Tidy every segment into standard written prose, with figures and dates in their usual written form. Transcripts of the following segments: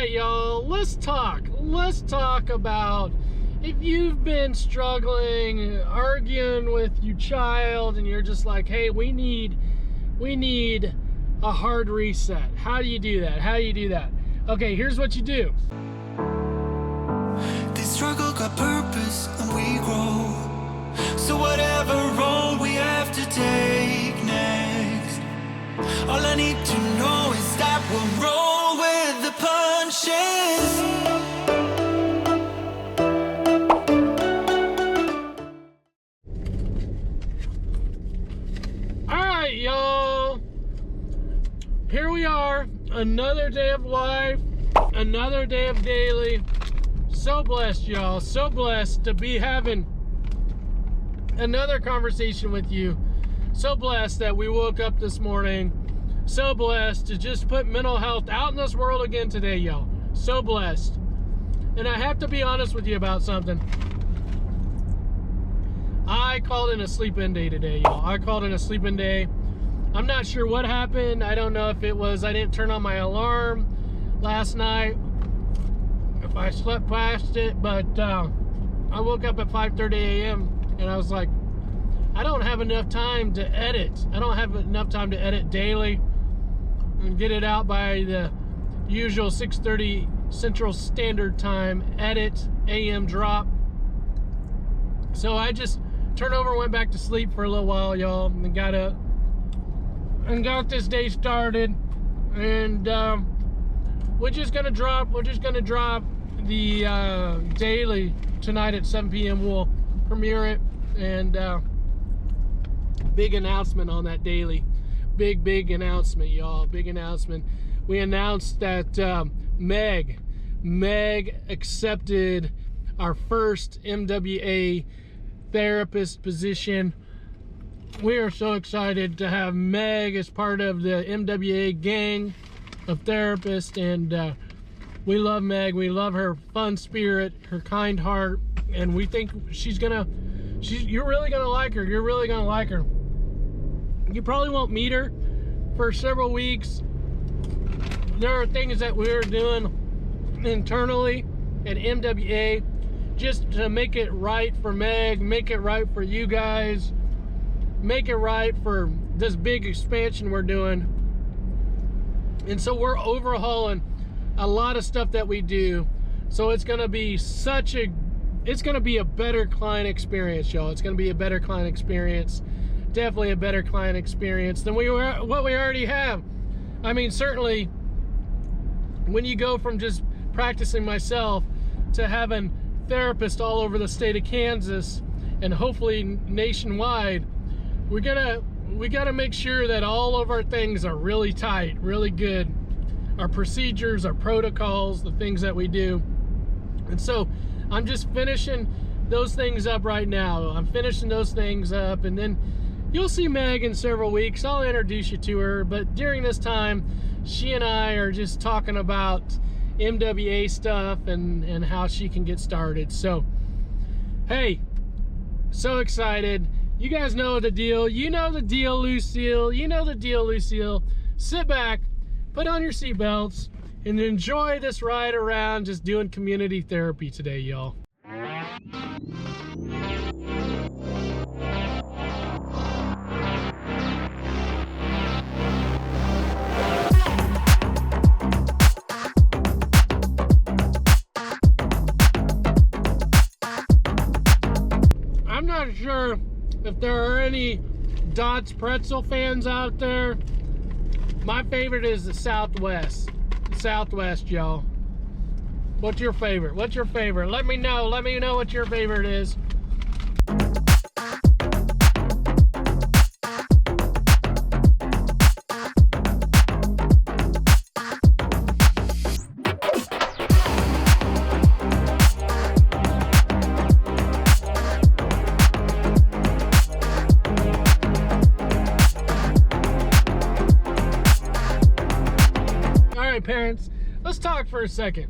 right, y'all, let's talk about if you've been struggling, arguing with your child, and you're just like, hey, we need a hard reset. How do you do that? Okay, here's what you do. This struggle got purpose and we grow. So whatever road we have to take next, all I need to know is that we'll roll with the punches. Alright, y'all. Here we are. Another day of life. Another day of daily. So blessed, y'all. So blessed to be having another conversation with you. So blessed that we woke up this morning. So blessed to just put mental health out in this world again today, y'all. So blessed. And I have to be honest with you about something. I called in a sleep-in day today, y'all. I called in a sleep-in day. I'm not sure what happened. I don't know if it was I didn't turn on my alarm last night, if I slept past it, but I woke up at 5:30 a.m. and I was like, I don't have enough time to edit. I don't have enough time to edit daily and get it out by the usual 6:30 Central Standard Time edit AM drop. So I just turned over and went back to sleep for a little while, y'all, and got up and got this day started. And we're just gonna drop the daily tonight at 7 p.m. We'll premiere it, and big announcement on that daily. Big announcement, y'all. Big announcement. We announced that Meg accepted our first MWA therapist position. We are so excited to have Meg as part of the MWA gang of therapists, and we love Meg. We love her fun spirit, her kind heart, and we think you're really gonna like her. You're really gonna like her. You probably won't meet her for several weeks. There are things that we're doing internally at MWA just to make it right for Meg, make it right for you guys, make it right for this big expansion we're doing. And so we're overhauling a lot of stuff that we do. So it's gonna be a better client experience, y'all. It's gonna be a better client experience. Definitely a better client experience than what we already have. I mean, certainly when you go from just practicing myself to having therapists all over the state of Kansas and hopefully nationwide, we gotta make sure that all of our things are really tight, really good. Our procedures, our protocols, the things that we do. And so I'm just finishing those things up right now. I'm finishing those things up, and then you'll see Meg in several weeks. I'll introduce you to her, but during this time, she and I are just talking about MWA stuff and how she can get started. So, hey, so excited. You guys know the deal. You know the deal, Lucille. You know the deal, Lucille. Sit back, put on your seatbelts, and enjoy this ride around just doing community therapy today, y'all. I'm not sure if there are any Dot's Pretzel fans out there. My favorite is the Southwest. Southwest, y'all. What's your favorite? What's your favorite? Let me know. Let me know what your favorite is. Parents, let's talk for a second.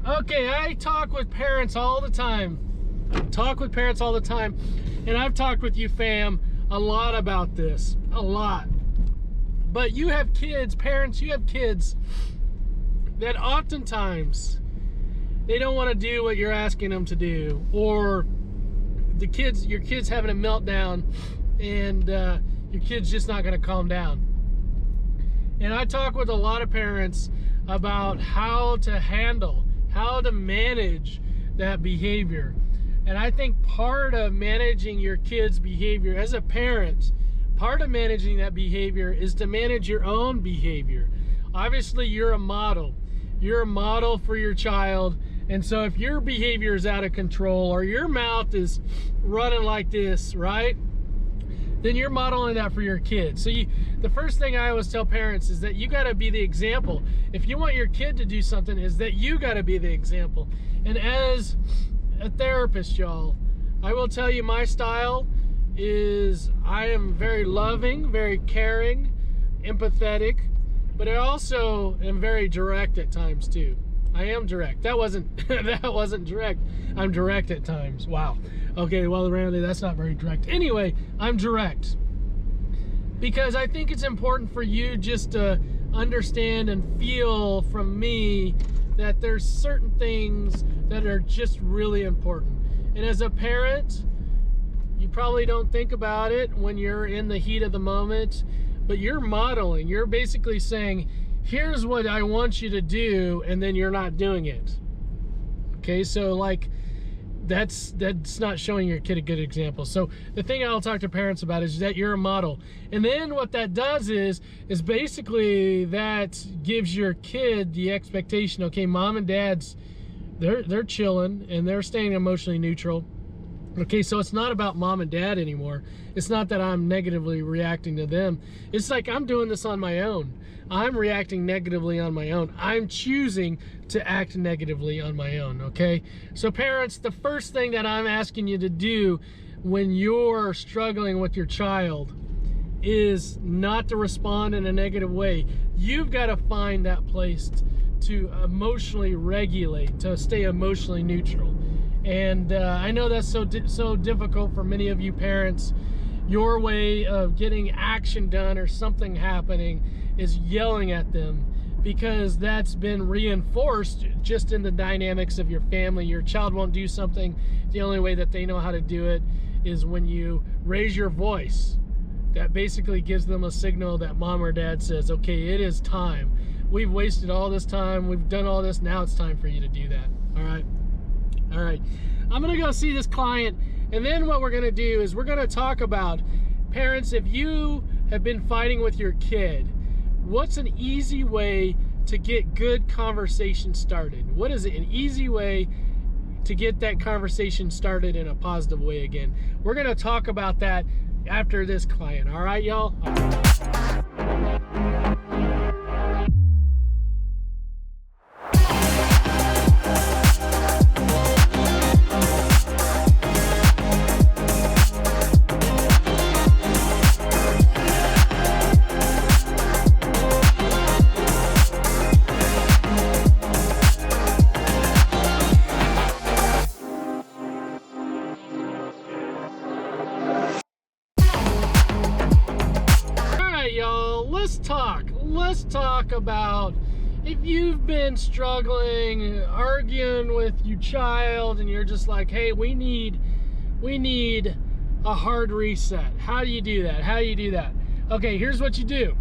Okay, I talk with parents all the time. And I've talked with you, fam, a lot about this. A lot. But you have kids, parents, you have kids that oftentimes they don't want to do what you're asking them to do, or your kid's having a meltdown and your kid's just not going to calm down. And I talk with a lot of parents about how to manage that behavior. And I think part of managing your kid's behavior as a parent, part of managing that behavior is to manage your own behavior. Obviously, you're a model. You're a model for your child. And so if your behavior is out of control, or your mouth is running like this, right? Then you're modeling that for your kids. So the first thing I always tell parents is that you got to be the example. If you want your kid to do something, is that you got to be the example. And as a therapist, y'all, I will tell you my style is I am very loving, very caring, empathetic, but I also am very direct at times too. I am direct. That wasn't direct. I'm direct at times. Wow. Okay, well, Randy, that's not very direct. Anyway, I'm direct because I think it's important for you just to understand and feel from me that there's certain things that are just really important. And as a parent, you probably don't think about it when you're in the heat of the moment, but you're modeling. You're basically saying, here's what I want you to do, and then you're not doing it. Okay, so like that's not showing your kid a good example. So the thing I'll talk to parents about is that you're a model. And then what that does is basically that gives your kid the expectation, okay, mom and dad's they're chilling and they're staying emotionally neutral. Okay, so it's not about mom and dad anymore. It's not that I'm negatively reacting to them. It's like I'm doing this on my own. I'm reacting negatively on my own. I'm choosing to act negatively on my own, okay? So parents, the first thing that I'm asking you to do when you're struggling with your child is not to respond in a negative way. You've got to find that place to emotionally regulate, to stay emotionally neutral. And I know that's so difficult for many of you parents. Your way of getting action done or something happening is yelling at them, because that's been reinforced just in the dynamics of your family. Your child won't do something. The only way that they know how to do it is when you raise your voice. That basically gives them a signal that mom or dad says, okay, it is time. We've wasted all this time. We've done all this. Now it's time for you to do that. All right. All right. I'm going to go see this client. And then what we're going to do is we're going to talk about, parents, if you have been fighting with your kid, what's an easy way to get good conversation started? What is an easy way to get that conversation started in a positive way again? We're going to talk about that after this client. All right, y'all? Let's talk about if you've been struggling, arguing with your child, and you're just like, hey, we need a hard reset. How do you do that? How do you do that? Okay, here's what you do.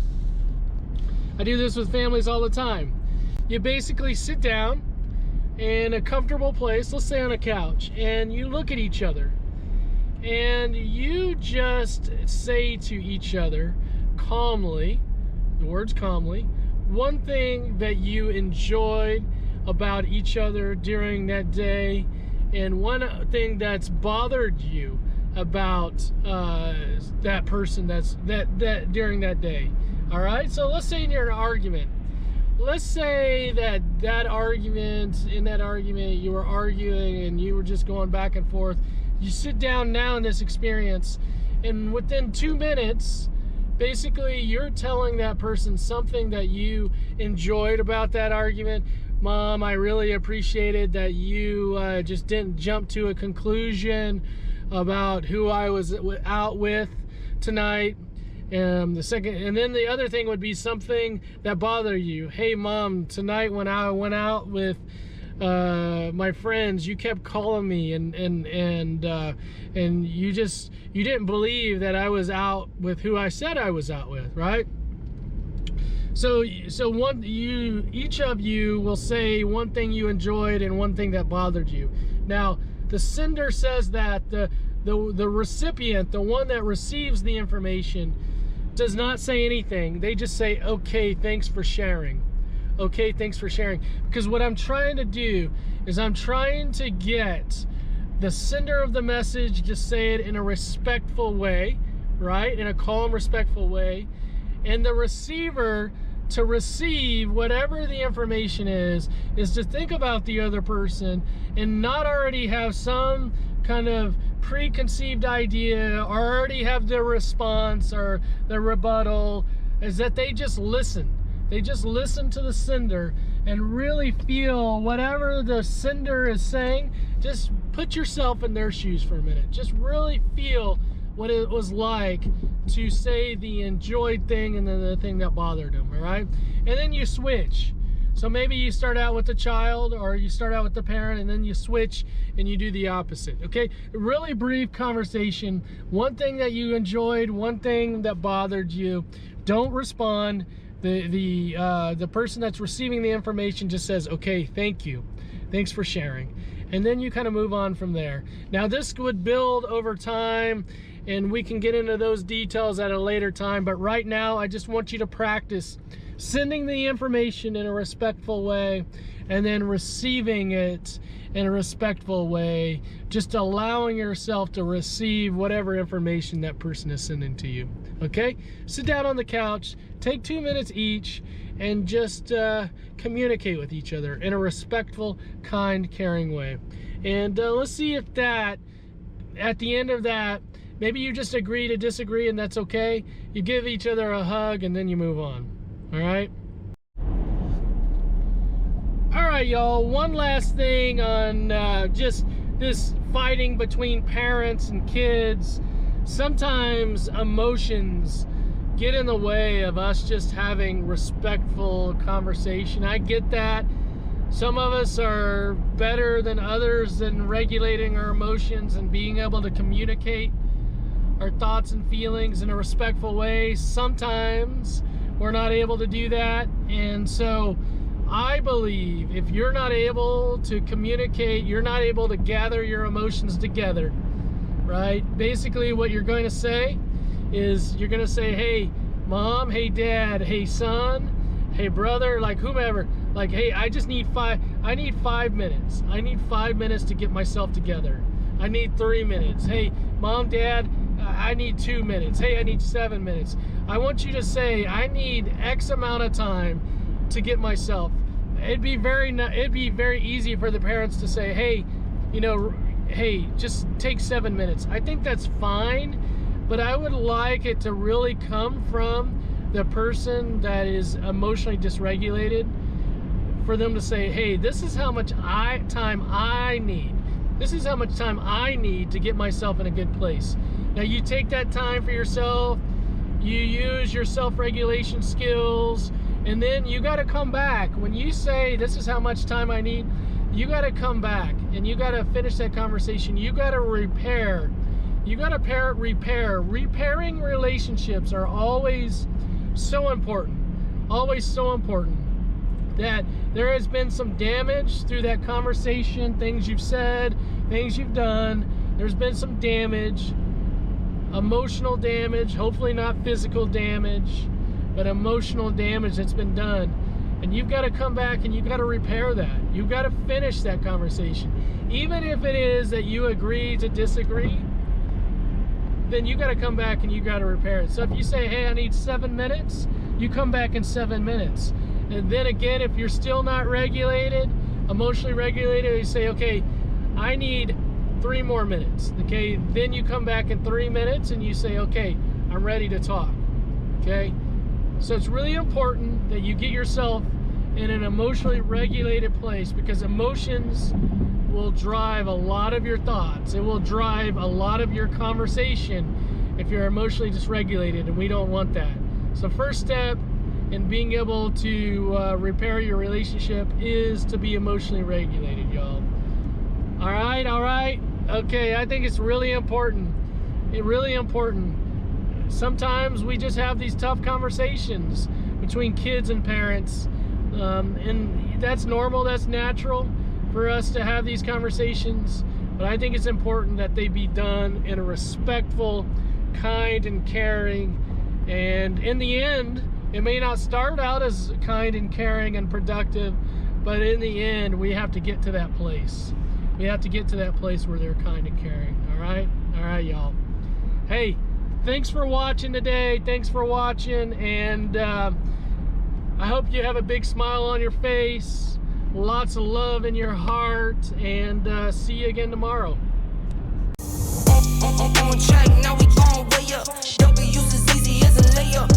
I do this with families all the time. You basically sit down in a comfortable place, let's say on a couch, and you look at each other, and you just say to each other calmly, the words calmly, one thing that you enjoyed about each other during that day, and one thing that's bothered you about that person that during that day. All right, so let's say you're in an argument. Let's say that in that argument you were arguing and you were just going back and forth. You sit down now in this experience, and within 2 minutes, basically, you're telling that person something that you enjoyed about that argument. Mom, I really appreciated that you just didn't jump to a conclusion about who I was out with tonight. The second, and then the other thing would be something that bothered you. Hey mom, tonight when I went out with my friends, you kept calling me and you didn't believe that I was out with who I said I was out with, right? So each of you will say one thing you enjoyed and one thing that bothered you. Now the sender says that the recipient, the one that receives the information, does not say anything. They just say, okay, thanks for sharing. Okay, thanks for sharing. Because what I'm trying to do is I'm trying to get the sender of the message to say it in a respectful way, right? In a calm, respectful way. And the receiver to receive whatever the information is to think about the other person and not already have some kind of preconceived idea or already have the response or the rebuttal. Is that they just listen. They just listen to the sender and really feel whatever the sender is saying. Just put yourself in their shoes for a minute. Just really feel what it was like to say the enjoyed thing and then the thing that bothered them, all right? And then you switch. So maybe you start out with the child or you start out with the parent and then you switch and you do the opposite, okay? A really brief conversation. One thing that you enjoyed, one thing that bothered you. Don't respond. The person that's receiving the information just says, okay, thank you. Thanks for sharing. And then you kind of move on from there. Now this would build over time and we can get into those details at a later time, but right now I just want you to practice sending the information in a respectful way and then receiving it in a respectful way, just allowing yourself to receive whatever information that person is sending to you. Okay? Sit down on the couch, take 2 minutes each, and just communicate with each other in a respectful, kind, caring way. And let's see if that, at the end of that, maybe you just agree to disagree and that's okay. You give each other a hug and then you move on. All right? All right, y'all. One last thing on just this fighting between parents and kids. Sometimes emotions get in the way of us just having respectful conversation. I get that. Some of us are better than others in regulating our emotions and being able to communicate our thoughts and feelings in a respectful way. Sometimes we're not able to do that. And so I believe if you're not able to communicate, you're not able to gather your emotions together, right? Basically what you're going to say is you're going to say, hey mom, hey dad, hey son, hey brother, like whomever, like, hey, I need 5 minutes. I need 5 minutes to get myself together. I need 3 minutes. Hey mom, dad, I need 2 minutes. Hey, I need 7 minutes. I want you to say, I need X amount of time to get myself. It'd be very easy for the parents to say, hey, you know, hey, just take 7 minutes. I think that's fine, but I would like it to really come from the person that is emotionally dysregulated, for them to say, hey, this is how much time I need. This is how much time I need to get myself in a good place. Now you take that time for yourself, you use your self-regulation skills, and then you got to come back. When you say this is how much time I need, you got to come back and you got to finish that conversation. You got to repair. You got to repair. Repairing relationships are always so important. Always so important. That there has been some damage through that conversation, things you've said, things you've done. There's been some damage, emotional damage, hopefully not physical damage, but emotional damage that's been done. And you've got to come back and you've got to repair that. You've got to finish that conversation. Even if it is that you agree to disagree, then you got to come back and you got to repair it. So if you say, hey, I need 7 minutes, you come back in 7 minutes. And then again, if you're still not regulated, emotionally regulated, you say, okay, I need 3 more minutes. Okay, then you come back in 3 minutes and you say, okay, I'm ready to talk. Okay, so it's really important that you get yourself in an emotionally regulated place, because emotions will drive a lot of your thoughts. It will drive a lot of your conversation. if you're emotionally dysregulated, and we don't want that. So first step in being able to repair your relationship is to be emotionally regulated, y'all. All right. Okay, I think it's really important. Really important. Sometimes we just have these tough conversations between kids and parents, and that's normal, that's natural for us to have these conversations, but I think it's important that they be done in a respectful, kind, and caring. And in the end, it may not start out as kind and caring and productive, but in the end, we have to get to that place. We have to get to that place where they're kind and caring. All right, y'all. Hey, thanks for watching today. Thanks for watching, and I hope you have a big smile on your face, lots of love in your heart, and see you again tomorrow. On track, now we on way up.